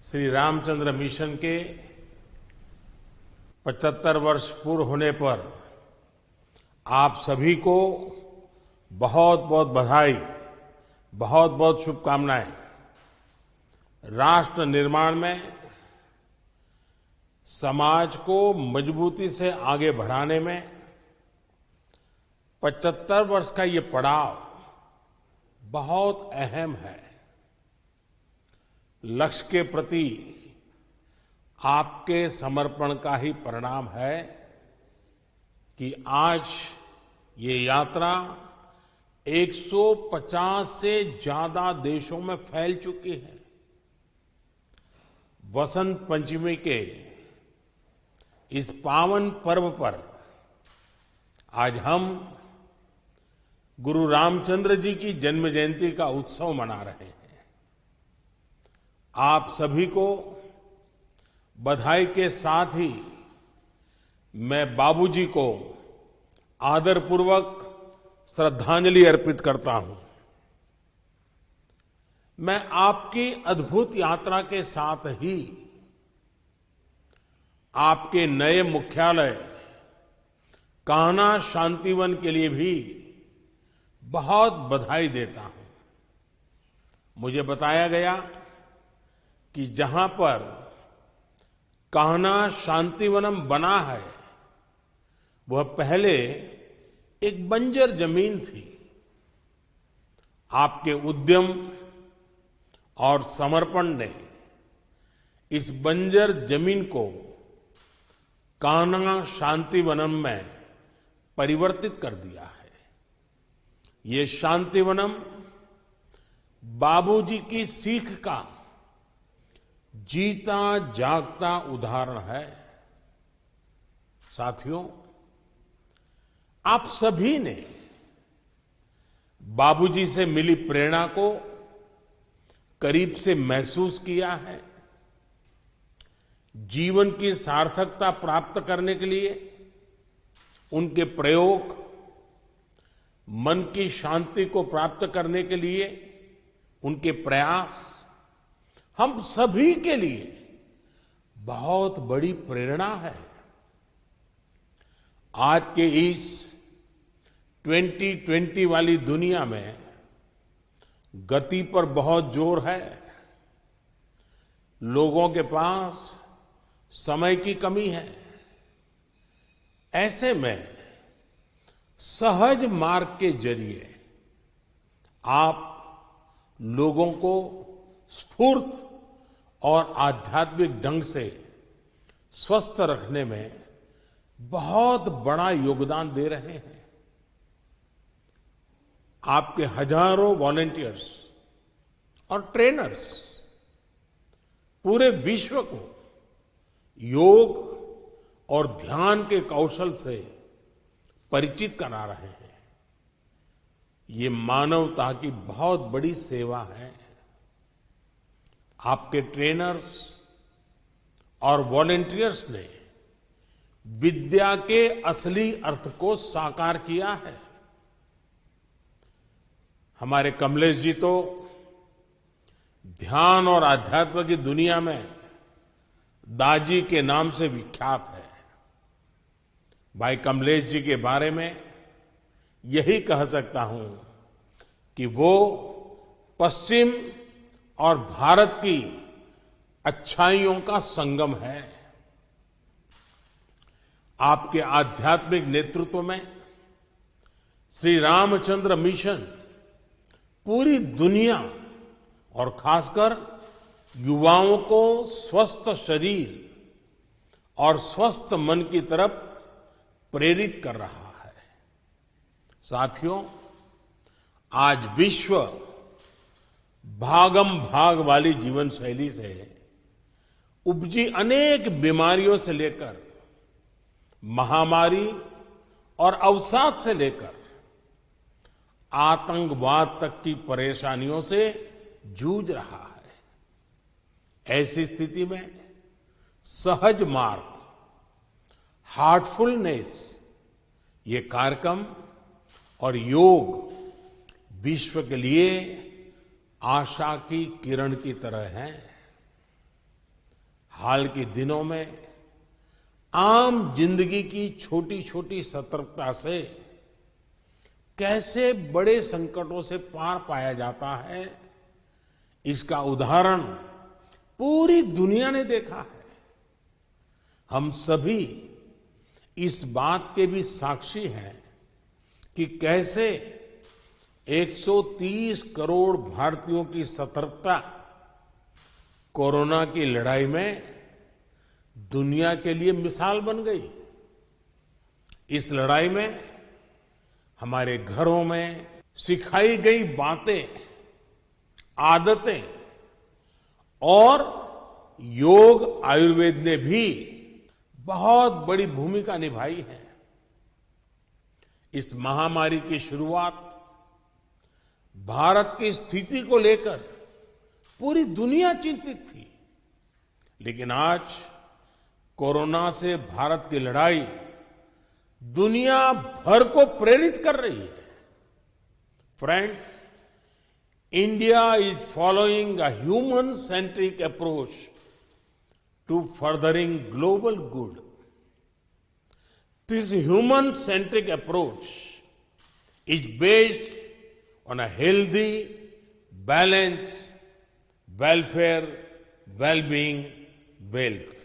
Shri Ramchandra mission के 75 वर्ष पूर्ण होने पर आप सभी को बहुत बहुत बधाई, बहुत बहुत शुभकामनाएं। राष्ट्र निर्माण में समाज को मजबूती से आगे बढ़ाने में 75 वर्ष का ये पड़ाव बहुत अहम है। लक्ष्य के प्रति आपके समर्पण का ही परिणाम है कि आज ये यात्रा 150 से ज्यादा देशों में फैल चुकी है। वसंत पंचमी के इस पावन पर्व पर आज हम गुरु रामचंद्र जी की जन्म जयंती का उत्सव मना रहे हैं। आप सभी को बधाई के साथ ही मैं बाबूजी को आदरपूर्वक श्रद्धांजलि अर्पित करता हूं। मैं आपकी अद्भुत यात्रा के साथ ही आपके नए मुख्यालय कान्हा शांतिवन के लिए भी बहुत बधाई देता हूं। मुझे बताया गया कि जहां पर कान्हा शांतिवनम बना है वह पहले एक बंजर जमीन थी। आपके उद्यम और समर्पण ने इस बंजर जमीन को कान्हा शांतिवनम में परिवर्तित कर दिया है। ये शांतिवनम बाबूजी की सीख का जीता जागता उदाहरण है। साथियों, आप सभी ने बाबूजी से मिली प्रेरणा को करीब से महसूस किया है। जीवन की सार्थकता प्राप्त करने के लिए उनके प्रयोग, मन की शांति को प्राप्त करने के लिए उनके प्रयास हम सभी के लिए बहुत बड़ी प्रेरणा है। आज के इस 2020 वाली दुनिया में गति पर बहुत जोर है। लोगों के पास समय की कमी है। ऐसे में सहज मार्ग के जरिए आप लोगों को स्फूर्त और आध्यात्मिक ढंग से स्वस्थ रखने में बहुत बड़ा योगदान दे रहे हैं। आपके हजारों वॉलंटियर्स और ट्रेनर्स पूरे विश्व को योग और ध्यान के कौशल से परिचित करा रहे हैं। ये मानवता की बहुत बड़ी सेवा है। आपके ट्रेनर्स और वॉलंटियर्स ने विद्या के असली अर्थ को साकार किया है। हमारे कमलेश जी तो ध्यान और आध्यात्म की दुनिया में दाजी के नाम से विख्यात है। भाई कमलेश जी के बारे में यही कह सकता हूं कि वो पश्चिम और भारत की अच्छाइयों का संगम है। आपके आध्यात्मिक नेतृत्व में श्री रामचंद्र मिशन पूरी दुनिया और खासकर युवाओं को स्वस्थ शरीर और स्वस्थ मन की तरफ प्रेरित कर रहा है। साथियों, आज विश्व भागम भाग वाली जीवन शैली से उपजी अनेक बीमारियों से लेकर महामारी और अवसाद से लेकर आतंकवाद तक की परेशानियों से जूझ रहा है। ऐसी स्थिति में सहज मार्ग, हार्टफुलनेस, ये कार्यक्रम और योग विश्व के लिए आशा की किरण की तरह है। हाल के दिनों में आम जिंदगी की छोटी छोटी सतर्कता से कैसे बड़े संकटों से पार पाया जाता है, इसका उदाहरण पूरी दुनिया ने देखा है। हम सभी इस बात के भी साक्षी हैं कि कैसे 130 करोड़ भारतीयों की सतर्कता कोरोना की लड़ाई में दुनिया के लिए मिसाल बन गई। इस लड़ाई में हमारे घरों में सिखाई गई बातें, आदतें और योग आयुर्वेद ने भी बहुत बड़ी भूमिका निभाई है। इस महामारी की शुरुआत भारत की स्थिति को लेकर पूरी दुनिया चिंतित थी, लेकिन आज कोरोना से भारत की लड़ाई दुनिया भर को प्रेरित कर रही है। Friends, India is following a human centric approach to furthering global good. This human-centric approach is based on a healthy, balanced, welfare, well-being, wealth.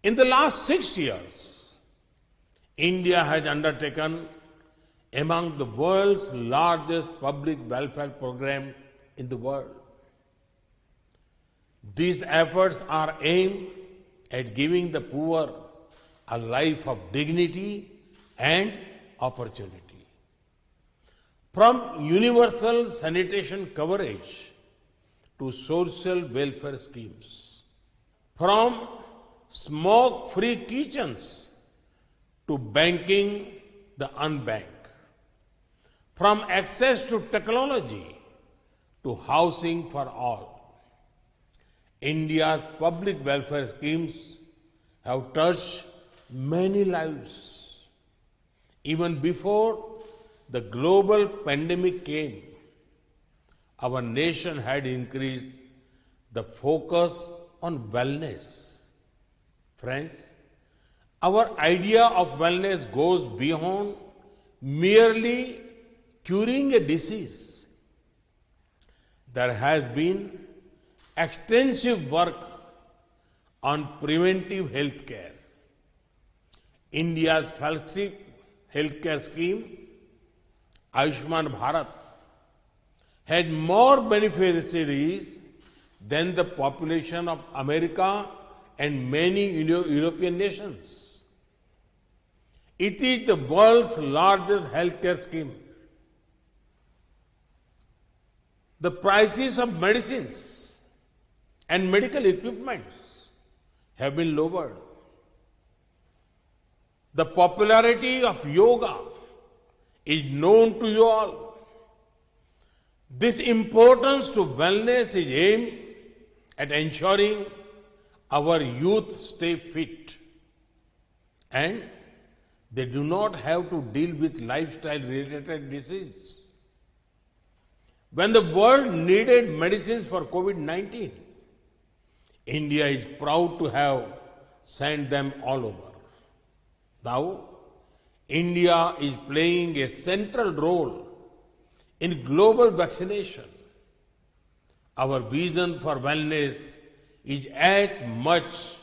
In the last 6 years, India has undertaken among the world's largest public welfare program in the world. These efforts are aimed at giving the poor a life of dignity and opportunity. From universal sanitation coverage to social welfare schemes, from smoke-free kitchens to banking the unbanked, from access to technology to housing for all. India's public welfare schemes have touched many lives. Even before the global pandemic came, our nation had increased the focus on wellness. Friends, our idea of wellness goes beyond merely curing a disease. There has been extensive work on preventive health care. India's flagship healthcare scheme, Ayushman Bharat, had more beneficiaries than the population of America and many European nations. It is the world's largest healthcare scheme. The prices of medicines and medical equipments have been lowered. The popularity of yoga is known to you all. This importance to wellness is aimed at ensuring our youth stay fit and they do not have to deal with lifestyle-related disease. When the world needed medicines for COVID-19, India is proud to have sent them all over. Now, India is playing a central role in global vaccination. Our vision for wellness is as much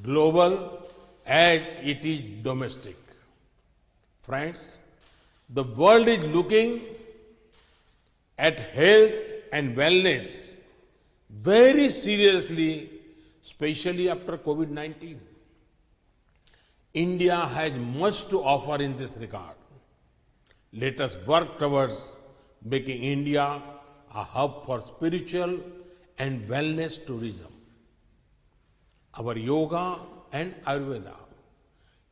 global as it is domestic. Friends, the world is looking at health and wellness very seriously, especially after COVID-19. India has much to offer in this regard. Let us work towards making India a hub for spiritual and wellness tourism. Our yoga and Ayurveda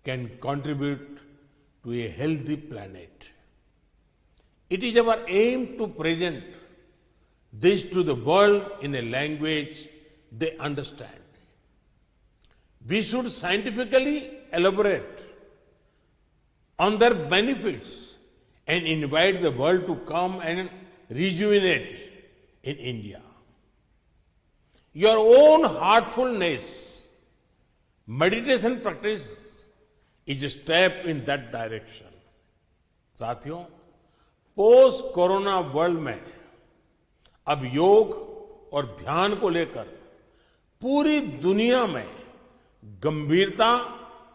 can contribute to a healthy planet. It is our aim to present this to the world in a language they understand. We should scientifically elaborate on their benefits and invite the world to come and rejuvenate in India. your own heartfulness, meditation practice is a step in that direction. साथियों, post corona world में अब योग और ध्यान को लेकर पूरी दुनिया में गंभीरता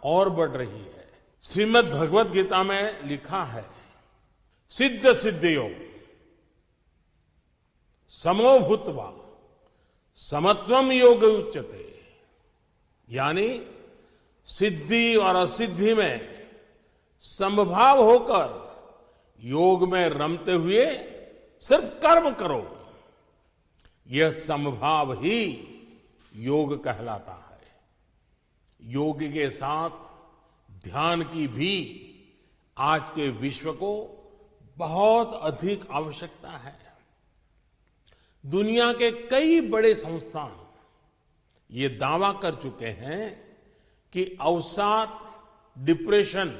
और बढ़ रही है। श्रीमद् भगवत गीता में लिखा है, सिद्ध सिद्धियों समो भूत्वा समत्वम योग उच्यते, यानी सिद्धि और असिद्धि में समभाव होकर योग में रमते हुए सिर्फ कर्म करो, यह समभाव ही योग कहलाता है। योग के साथ ध्यान की भी आज के विश्व को बहुत अधिक आवश्यकता है। दुनिया के कई बड़े संस्थान ये दावा कर चुके हैं कि अवसाद, डिप्रेशन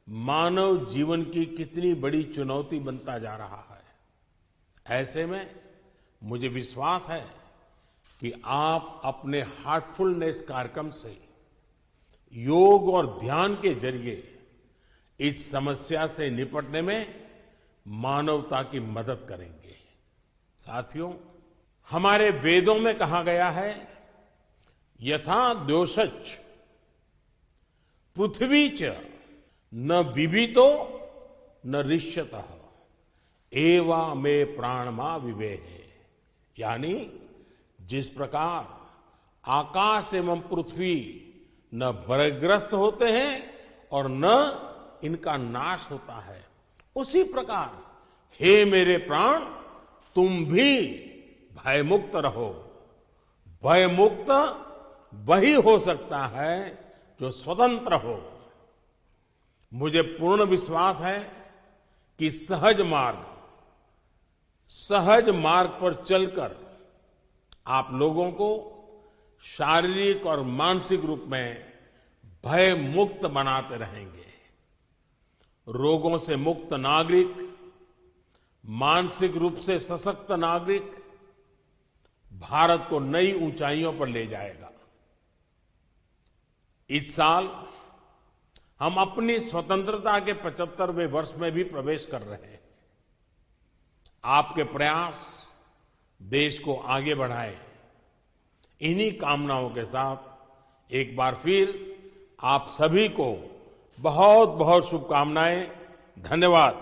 मानव जीवन की कितनी बड़ी चुनौती बनता जा रहा है। ऐसे में मुझे विश्वास है कि आप अपने हार्टफुलनेस कार्यक्रम से योग और ध्यान के जरिए इस समस्या से निपटने में मानवता की मदद करेंगे। साथियों, हमारे वेदों में कहा गया है, यथा द्योषच पृथ्वी च न विवितो न ऋष्यतः एवा में प्राणमा विवेहे, यानी जिस प्रकार आकाश एवं पृथ्वी न भयग्रस्त होते हैं और न इनका नाश होता है, उसी प्रकार हे मेरे प्राण तुम भी भयमुक्त रहो। भयमुक्त वही हो सकता है जो स्वतंत्र हो। मुझे पूर्ण विश्वास है कि सहज मार्ग पर चलकर आप लोगों को शारीरिक और मानसिक रूप में भय मुक्त बनाते रहेंगे। रोगों से मुक्त नागरिक, मानसिक रूप से सशक्त नागरिक भारत को नई ऊंचाइयों पर ले जाएगा। इस साल हम अपनी स्वतंत्रता के 75वें वर्ष में भी प्रवेश कर रहे हैं। आपके प्रयास देश को आगे बढ़ाए, इन्हीं कामनाओं के साथ एक बार फिर आप सभी को बहुत बहुत शुभकामनाएं। धन्यवाद।